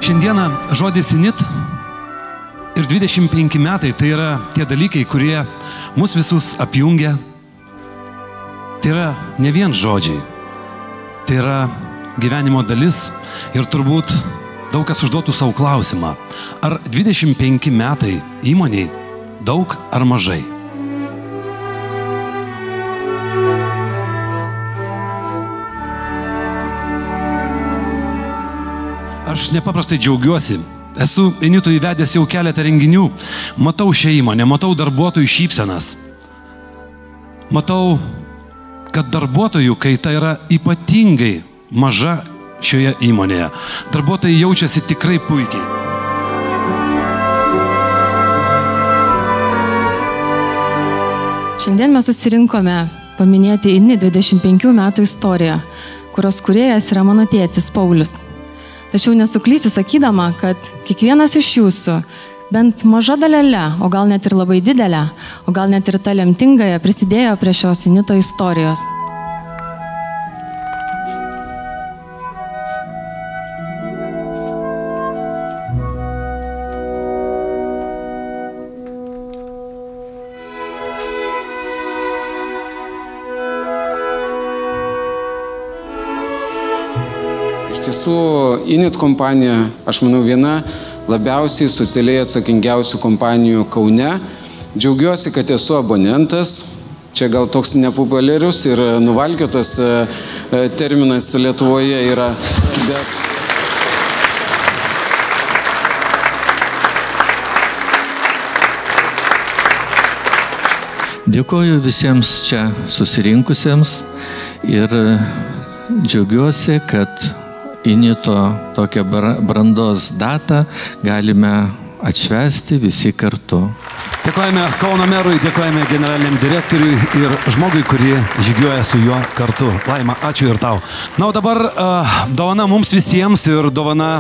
Šiandieną žodis init ir 25 metai tai yra tie dalykai, kurie mus visus apjungia. Tai yra ne vien žodžiai, tai yra gyvenimo dalis ir turbūt daug kas užduotų savo klausimą, ar 25 metai įmoniai daug ar mažai? Aš nepaprastai džiaugiuosi. Esu Initui įvedęs jau keletą renginių. Matau šią įmonę, matau darbuotojų šypsenas. Matau, kad darbuotojų kaita yra ypatingai maža šioje įmonėje. Darbuotojai jaučiasi tikrai puikiai. Šiandien mes susirinkome paminėti Init 25 metų istoriją, kurios kūrėjas yra mano tėtis Paulius. Tačiau nesuklysiu sakydama, kad kiekvienas iš jūsų bent maža dalelė, o gal net ir labai didelė, o gal net ir ta lemtingąją prisidėjo prie šios Inito istorijos. Iš tiesų, Init kompanija, aš manau, viena labiausiai socialiai atsakingiausių kompanijų Kaune. Džiaugiuosi, kad esu abonentas. Čia gal toks nepopuliarus ir nuvalkiotas terminas Lietuvoje yra. Dėkoju visiems čia susirinkusiems ir džiaugiuosi, kad Inito tokią brandos datą galime atšvęsti visi kartu. Dėkojame Kauno merui, dėkojame generaliniam direktoriui ir žmogui, kurie žygiuoja su juo kartu. Laima, ačiū ir tau. Na, o dabar dovana mums visiems ir dovana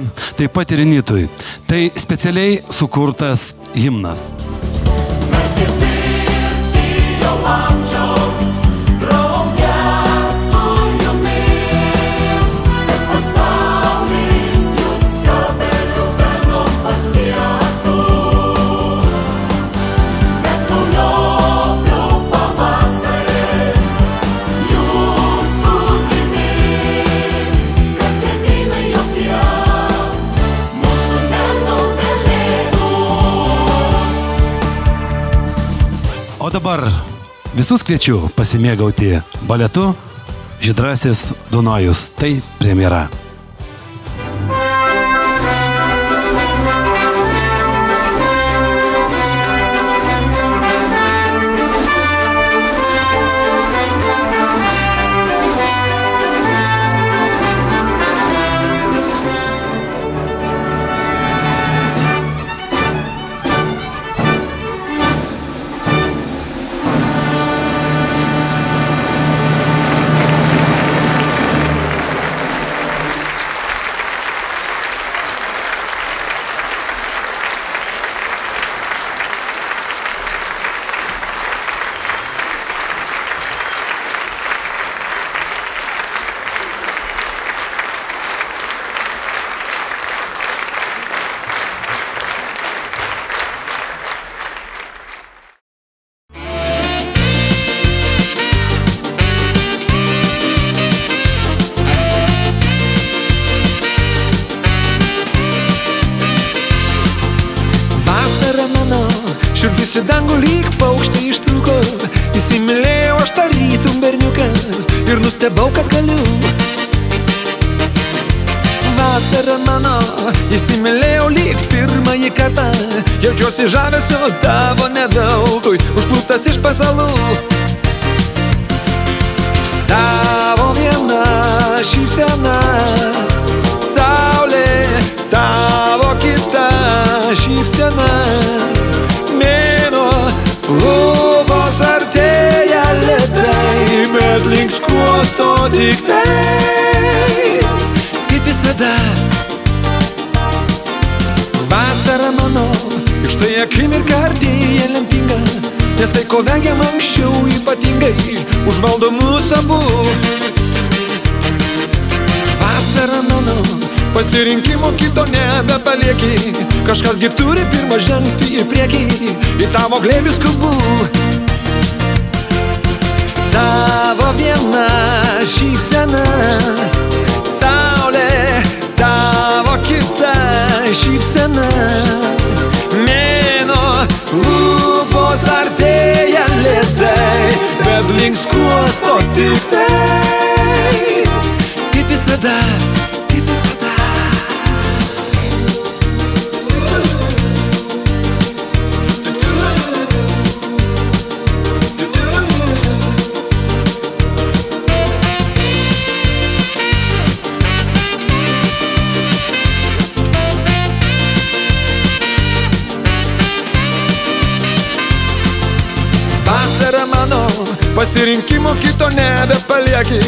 taip pat ir Initui. Tai specialiai sukurtas himnas. O dabar visus kviečiu pasimėgauti baletu Žydrasis Dunojus. Tai premjera. Širdis į dangų lyg paukštį ištrūko, įsimylėjau aš tarytum berniukas ir nustebau, kad galiu. Vasara mano, įsimylėjau lyg pirmąjį kartą, jaučiuosi žavesio tavo neveltui, užplūktas iš pasalų. Tavo viena šypsena, saulė, tavo kita šypsena. Lubos artėja lėtai, bet link skruosto tik tai, kaip visada. Vasara mano, iš tai akimirka artėja lemtinga, nes tai, ko vengiam anksčiau ypatingai, užvaldo mus abu. Vasara mano, pasirinkimo kito nebepalieki. Kažkasgi turi pirmą žengti į priekį, į tavo glėbį skubu. Tavo viena šypsena, saulė, tavo kita šypsena, mėnuo, lūpos artėja lėtai, bet link skruosto tik tai, kaip visada, kaip visada. Vasara mano, pasirinkimo kito nebepalieki.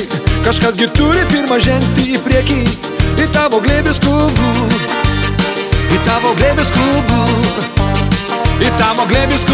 Kažkasgi turi pirmą žengti į priekį, į tavo glėbį skubu, į tavo glėbį skubu, į tavo glėbį skubu.